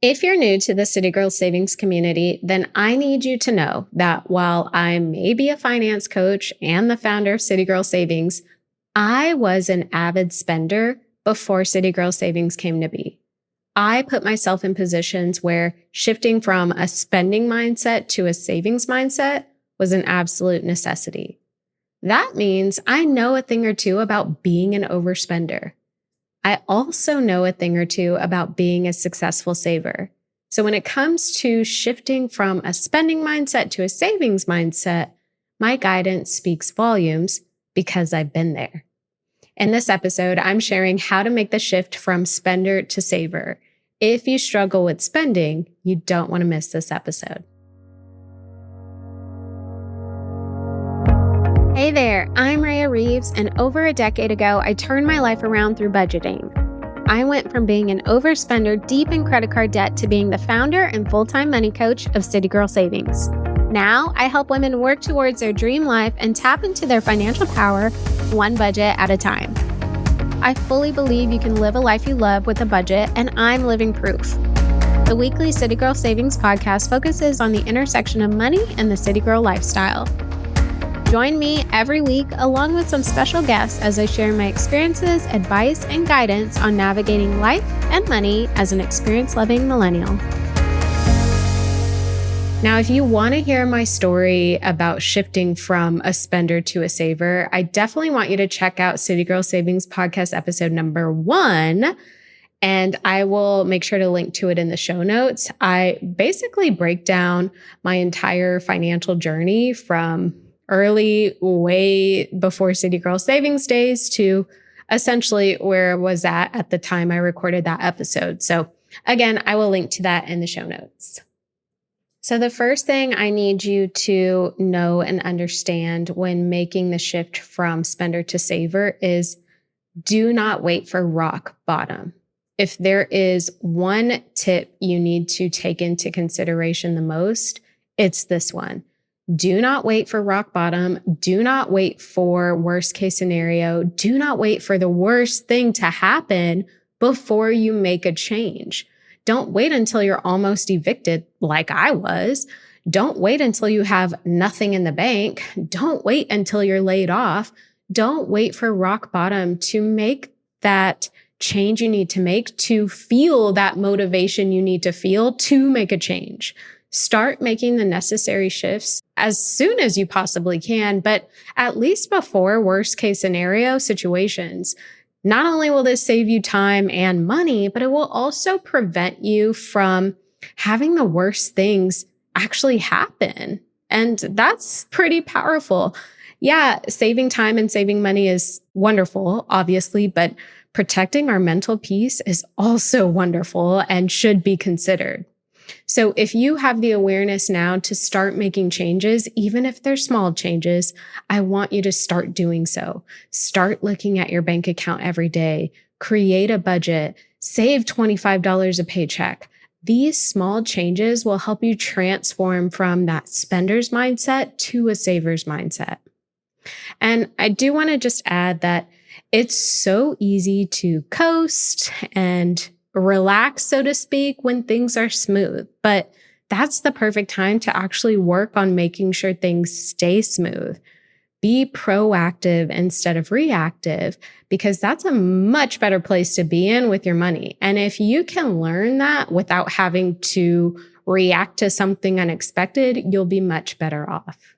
If you're new to the City Girl Savings community, then I need you to know that while I may be a finance coach and the founder of City Girl Savings, I was an avid spender before City Girl Savings came to be. I put myself in positions where shifting from a spending mindset to a savings mindset was an absolute necessity. That means I know a thing or two about being an overspender. I also know a thing or two about being a successful saver. So when it comes to shifting from a spending mindset to a savings mindset, my guidance speaks volumes because I've been there. In this episode, I'm sharing how to make the shift from spender to saver. If you struggle with spending, you don't want to miss this episode. Hey there, I'm Raya Reeves, and over a decade ago, I turned my life around through budgeting. I went from being an overspender deep in credit card debt to being the founder and full-time money coach of City Girl Savings. Now, I help women work towards their dream life and tap into their financial power one budget at a time. I fully believe you can live a life you love with a budget, and I'm living proof. The weekly City Girl Savings podcast focuses on the intersection of money and the City Girl lifestyle. Join me every week along with some special guests as I share my experiences, advice, and guidance on navigating life and money as an experience-loving millennial. Now, if you want to hear my story about shifting from a spender to a saver, I definitely want you to check out City Girl Savings podcast episode number 1, and I will make sure to link to it in the show notes. I basically break down my entire financial journey from early, way before City Girl Savings days to essentially where I was at the time I recorded that episode. So again, I will link to that in the show notes. So the first thing I need you to know and understand when making the shift from spender to saver is do not wait for rock bottom. If there is one tip you need to take into consideration the most, it's this one. Do not wait for rock bottom. Do not wait for worst case scenario. Do not wait for the worst thing to happen before you make a change. Don't wait until you're almost evicted like I was. Don't wait until you have nothing in the bank. Don't wait until you're laid off. Don't wait for rock bottom to make that change you need to make, to feel that motivation you need to feel to make a change. Start making the necessary shifts as soon as you possibly can, but at least before worst case scenario situations. Not only will this save you time and money, but it will also prevent you from having the worst things actually happen. And that's pretty powerful. Yeah, saving time and saving money is wonderful, obviously, but protecting our mental peace is also wonderful and should be considered. So if you have the awareness now to start making changes, even if they're small changes, I want you to start doing so. Start looking at your bank account every day, create a budget, save $25 a paycheck. These small changes will help you transform from that spender's mindset to a saver's mindset. And I do want to just add that it's so easy to coast and relax, so to speak, when things are smooth. But that's the perfect time to actually work on making sure things stay smooth. Be proactive instead of reactive, because that's a much better place to be in with your money. And if you can learn that without having to react to something unexpected, you'll be much better off.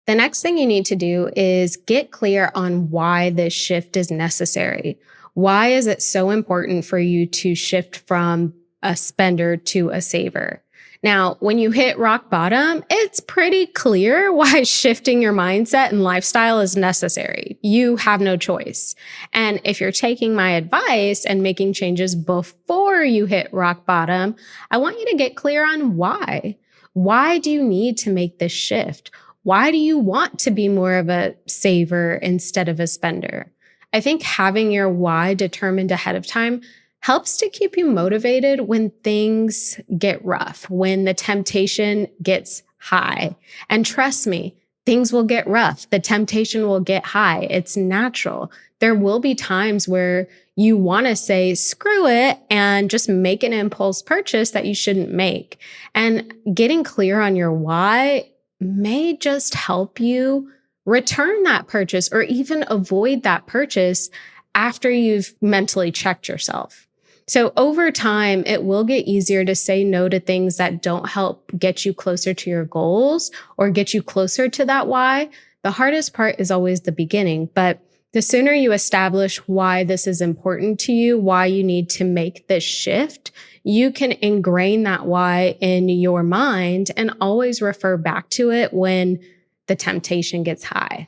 The next thing you need to do is get clear on why this shift is necessary. Why is it so important for you to shift from a spender to a saver? Now, when you hit rock bottom, it's pretty clear why shifting your mindset and lifestyle is necessary. You have no choice. And if you're taking my advice and making changes before you hit rock bottom, I want you to get clear on why. Why do you need to make this shift? Why do you want to be more of a saver instead of a spender? I think having your why determined ahead of time helps to keep you motivated when things get rough, when the temptation gets high. And trust me, things will get rough. The temptation will get high. It's natural. There will be times where you want to say, screw it, and just make an impulse purchase that you shouldn't make. And getting clear on your why may just help you return that purchase or even avoid that purchase after you've mentally checked yourself. So over time, it will get easier to say no to things that don't help get you closer to your goals or get you closer to that why. The hardest part is always the beginning, but the sooner you establish why this is important to you, why you need to make this shift, you can ingrain that why in your mind and always refer back to it when the temptation gets high.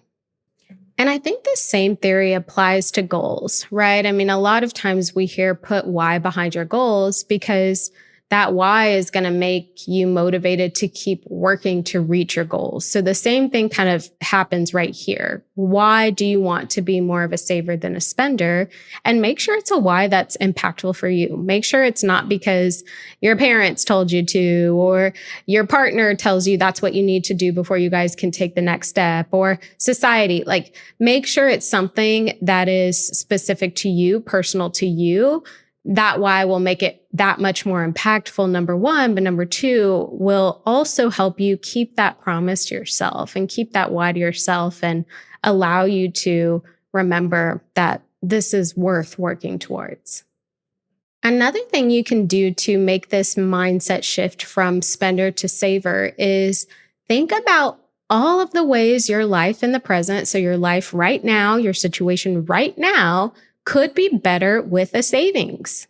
And I think the same theory applies to goals, right? I mean, a lot of times we hear put why behind your goals because that why is going to make you motivated to keep working to reach your goals. So the same thing kind of happens right here. Why do you want to be more of a saver than a spender? And make sure it's a why that's impactful for you. Make sure it's not because your parents told you to, or your partner tells you that's what you need to do before you guys can take the next step, or society. Like, make sure it's something that is specific to you, personal to you. That why will make it that much more impactful, number one, but number two, will also help you keep that promise to yourself and keep that why to yourself and allow you to remember that this is worth working towards. Another thing you can do to make this mindset shift from spender to saver is think about all of the ways your life in the present, so your life right now, your situation right now, could be better with a savings.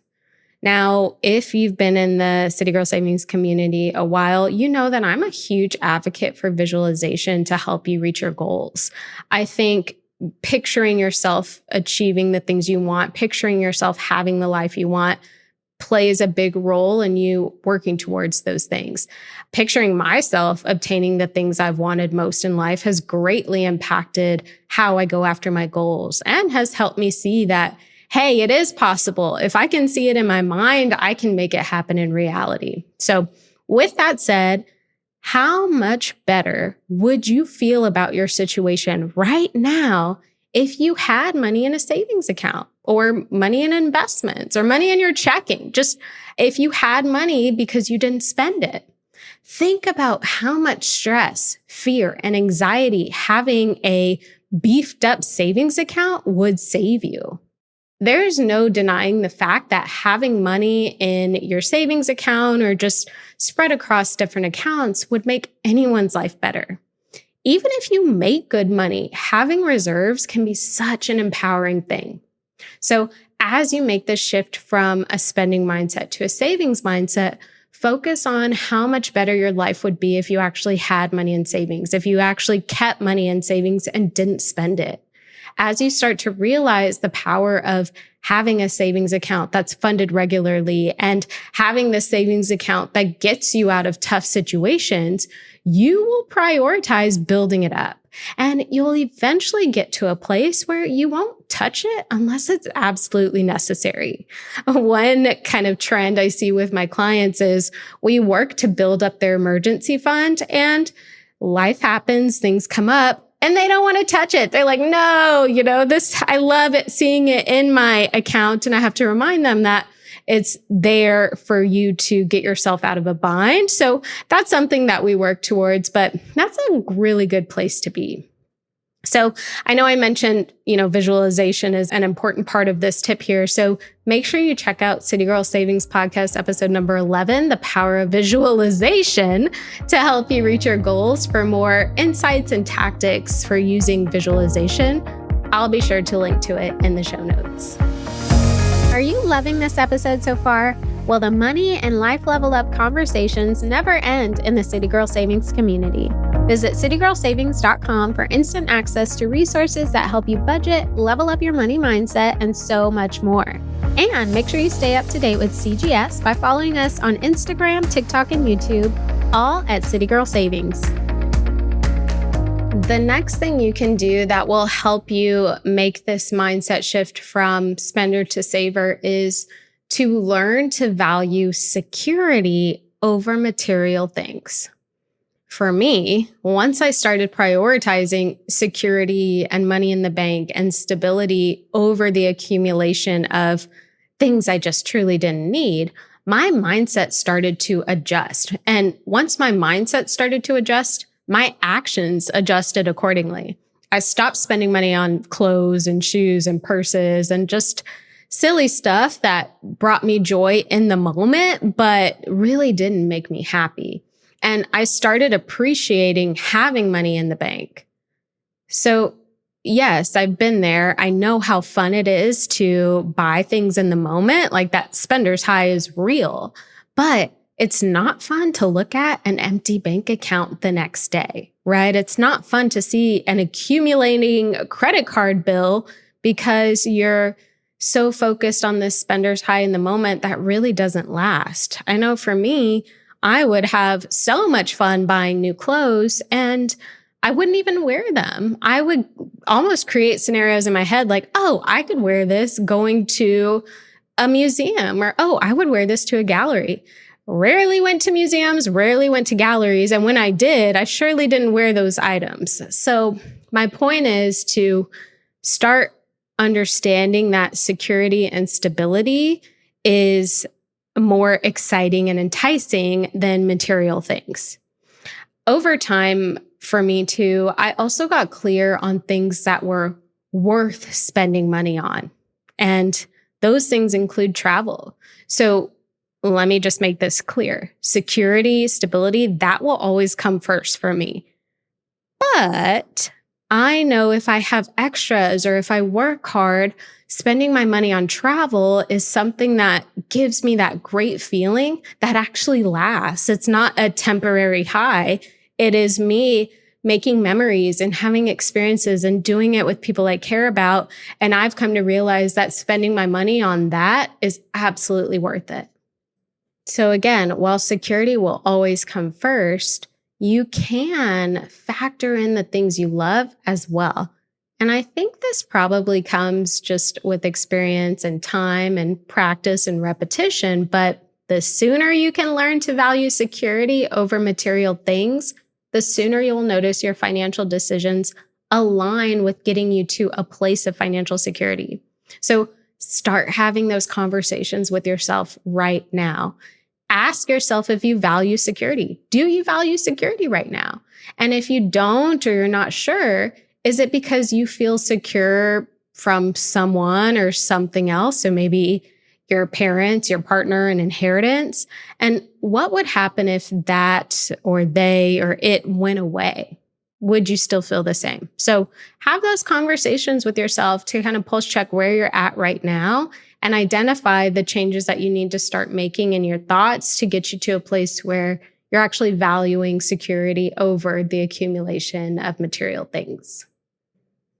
Now, if you've been in the City Girl Savings community a while, you know that I'm a huge advocate for visualization to help you reach your goals. I think picturing yourself achieving the things you want, picturing yourself having the life you want, plays a big role in you working towards those things. Picturing myself obtaining the things I've wanted most in life has greatly impacted how I go after my goals and has helped me see that, hey, it is possible. If I can see it in my mind, I can make it happen in reality. So with that said, how much better would you feel about your situation right now if you had money in a savings account or money in investments or money in your checking? Just if you had money because you didn't spend it. Think about how much stress, fear, and anxiety having a beefed up savings account would save you. There's no denying the fact that having money in your savings account or just spread across different accounts would make anyone's life better. Even if you make good money, having reserves can be such an empowering thing. So as you make this shift from a spending mindset to a savings mindset, focus on how much better your life would be if you actually had money in savings, if you actually kept money in savings and didn't spend it. As you start to realize the power of having a savings account that's funded regularly and having the savings account that gets you out of tough situations, you will prioritize building it up. And you'll eventually get to a place where you won't touch it unless it's absolutely necessary. One kind of trend I see with my clients is we work to build up their emergency fund and life happens, things come up, and they don't want to touch it. They're like, no, I love it, seeing it in my account. And I have to remind them that it's there for you to get yourself out of a bind. So that's something that we work towards, but that's a really good place to be. So I know I mentioned, visualization is an important part of this tip here. So make sure you check out City Girl Savings Podcast episode number 11, The Power of Visualization, to help you reach your goals. For more insights and tactics for using visualization, I'll be sure to link to it in the show notes. Are you loving this episode so far? Well, the money and life level up conversations never end in the City Girl Savings community. Visit citygirlsavings.com for instant access to resources that help you budget, level up your money mindset, and so much more. And make sure you stay up to date with CGS by following us on Instagram, TikTok, and YouTube, all at City Girl Savings. The next thing you can do that will help you make this mindset shift from spender to saver is to learn to value security over material things. for me, once I started prioritizing security and money in the bank and stability over the accumulation of things I just truly didn't need, my mindset started to adjust. And once my mindset started to adjust, my actions adjusted accordingly. I stopped spending money on clothes and shoes and purses and just silly stuff that brought me joy in the moment, but really didn't make me happy. And I started appreciating having money in the bank. So yes, I've been there. I know how fun it is to buy things in the moment. Like that spender's high is real, but it's not fun to look at an empty bank account the next day, right? It's not fun to see an accumulating credit card bill because you're so focused on this spender's high in the moment that really doesn't last. I know for me, I would have so much fun buying new clothes and I wouldn't even wear them. I would almost create scenarios in my head like, oh, I could wear this going to a museum, or oh, I would wear this to a gallery. Rarely went to museums, rarely went to galleries. And when I did, I surely didn't wear those items. So my point is to start understanding that security and stability is more exciting and enticing than material things. Over time, for me too, I also got clear on things that were worth spending money on. And those things include travel. So let me just make this clear. Security, stability, that will always come first for me. But I know if I have extras or if I work hard, spending my money on travel is something that gives me that great feeling that actually lasts. It's not a temporary high. It is me making memories and having experiences and doing it with people I care about. And I've come to realize that spending my money on that is absolutely worth it. So again, while security will always come first, you can factor in the things you love as well. And I think this probably comes just with experience and time and practice and repetition. But the sooner you can learn to value security over material things, the sooner you'll notice your financial decisions align with getting you to a place of financial security. So start having those conversations with yourself right now. Ask yourself if you value security. Do you value security right now? And if you don't, or you're not sure, is it because you feel secure from someone or something else? So maybe your parents, your partner, an inheritance. And what would happen if that or they or it went away? Would you still feel the same? So have those conversations with yourself to kind of pulse check where you're at right now and identify the changes that you need to start making in your thoughts to get you to a place where you're actually valuing security over the accumulation of material things.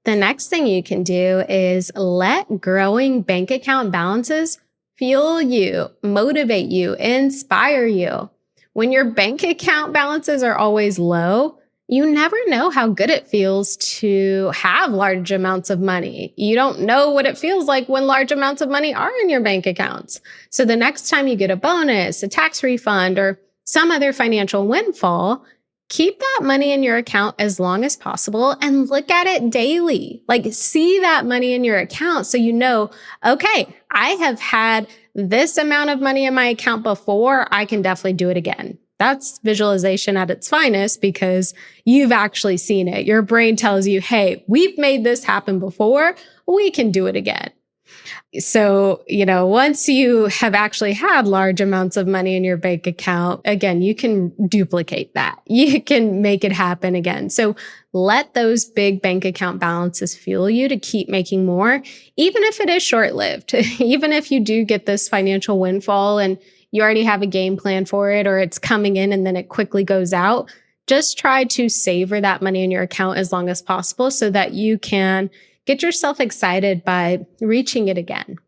The next thing you can do is let growing bank account balances fuel you, motivate you, inspire you. When your bank account balances are always low, you never know how good it feels to have large amounts of money. You don't know what it feels like when large amounts of money are in your bank accounts. So the next time you get a bonus, a tax refund, or some other financial windfall, keep that money in your account as long as possible and look at it daily. Like see that money in your account so you know, okay, I have had this amount of money in my account before, I can definitely do it again. That's visualization at its finest because you've actually seen it. Your brain tells you, hey, we've made this happen before. We can do it again. So, once you have actually had large amounts of money in your bank account, again, you can duplicate that. You can make it happen again. So let those big bank account balances fuel you to keep making more, even if it is short-lived, even if you do get this financial windfall and you already have a game plan for it, or it's coming in and then it quickly goes out. Just try to savor that money in your account as long as possible so that you can get yourself excited by reaching it again.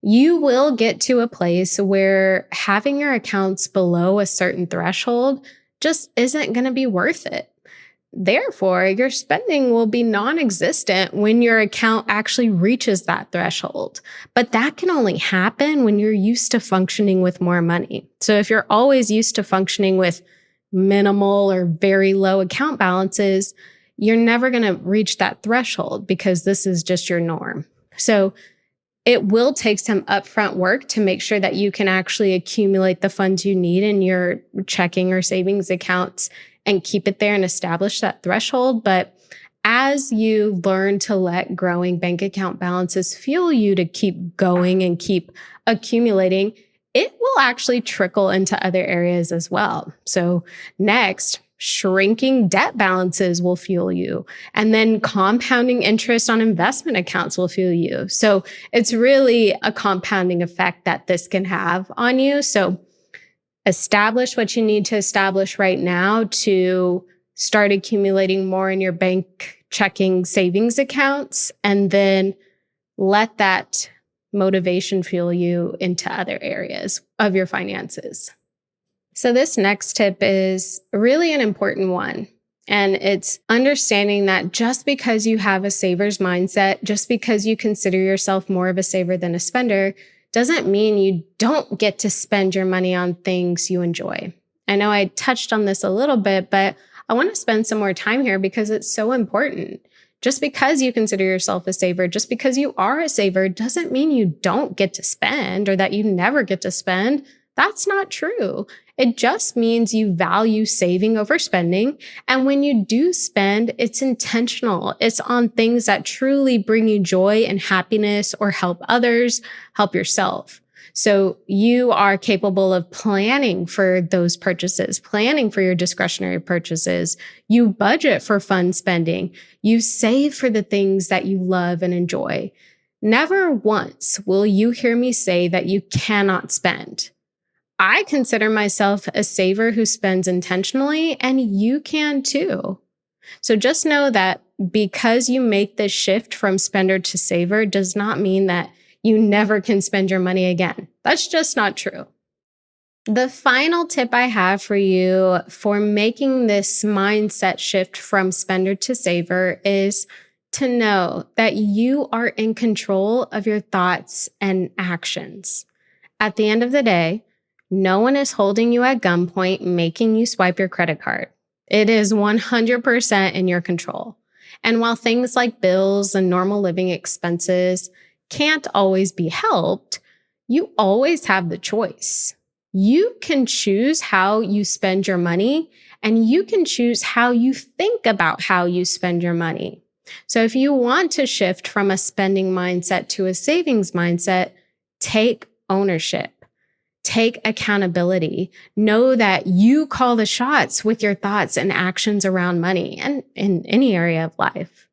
You will get to a place where having your accounts below a certain threshold just isn't going to be worth it. Therefore, your spending will be non-existent when your account actually reaches that threshold. But that can only happen when you're used to functioning with more money. So if you're always used to functioning with minimal or very low account balances, you're never going to reach that threshold because this is just your norm. So it will take some upfront work to make sure that you can actually accumulate the funds you need in your checking or savings accounts and keep it there and establish that threshold. But as you learn to let growing bank account balances fuel you to keep going and keep accumulating, it will actually trickle into other areas as well. So next, shrinking debt balances will fuel you. And then compounding interest on investment accounts will fuel you. So it's really a compounding effect that this can have on you. So establish what you need to establish right now to start accumulating more in your bank checking savings accounts, and then let that motivation fuel you into other areas of your finances. So this next tip is really an important one. And it's understanding that just because you have a saver's mindset, just because you consider yourself more of a saver than a spender, doesn't mean you don't get to spend your money on things you enjoy. I know I touched on this a little bit, but I want to spend some more time here because it's so important. Just because you consider yourself a saver, just because you are a saver, doesn't mean you don't get to spend or that you never get to spend. That's not true. It just means you value saving over spending. And when you do spend, it's intentional. It's on things that truly bring you joy and happiness or help others, help yourself. So you are capable of planning for those purchases, planning for your discretionary purchases. You budget for fun spending. You save for the things that you love and enjoy. Never once will you hear me say that you cannot spend. I consider myself a saver who spends intentionally, and you can too. So just know that because you make this shift from spender to saver does not mean that you never can spend your money again. That's just not true. The final tip I have for you for making this mindset shift from spender to saver is to know that you are in control of your thoughts and actions. At the end of the day, no one is holding you at gunpoint, making you swipe your credit card. It is 100% in your control. And while things like bills and normal living expenses can't always be helped, you always have the choice. You can choose how you spend your money, and you can choose how you think about how you spend your money. So if you want to shift from a spending mindset to a savings mindset, take ownership. Take accountability. Know that you call the shots with your thoughts and actions around money and in any area of life.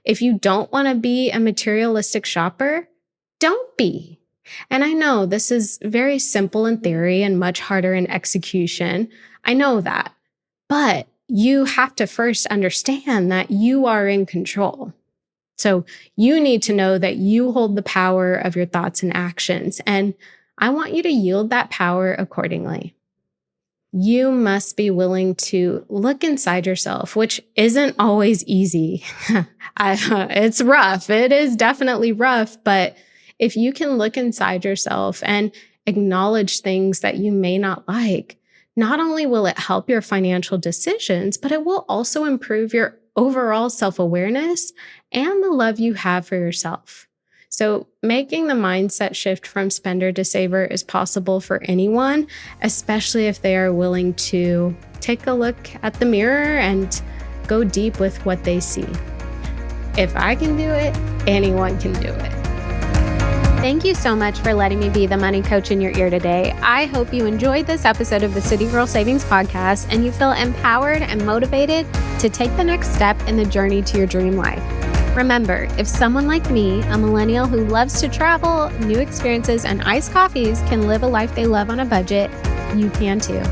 If you don't want to be a materialistic shopper, don't be. And I know this is very simple in theory and much harder in execution. I know that. But you have to first understand that you are in control. So you need to know that you hold the power of your thoughts and actions. And I want you to yield that power accordingly. You must be willing to look inside yourself, which isn't always easy. It's rough. It is definitely rough. But if you can look inside yourself and acknowledge things that you may not like, not only will it help your financial decisions, but it will also improve your overall self-awareness and the love you have for yourself. So making the mindset shift from spender to saver is possible for anyone, especially if they are willing to take a look at the mirror and go deep with what they see. If I can do it, anyone can do it. Thank you so much for letting me be the money coach in your ear today. I hope you enjoyed this episode of the City Girl Savings Podcast and you feel empowered and motivated to take the next step in the journey to your dream life. Remember, if someone like me, a millennial who loves to travel, new experiences, and iced coffees can live a life they love on a budget, you can too.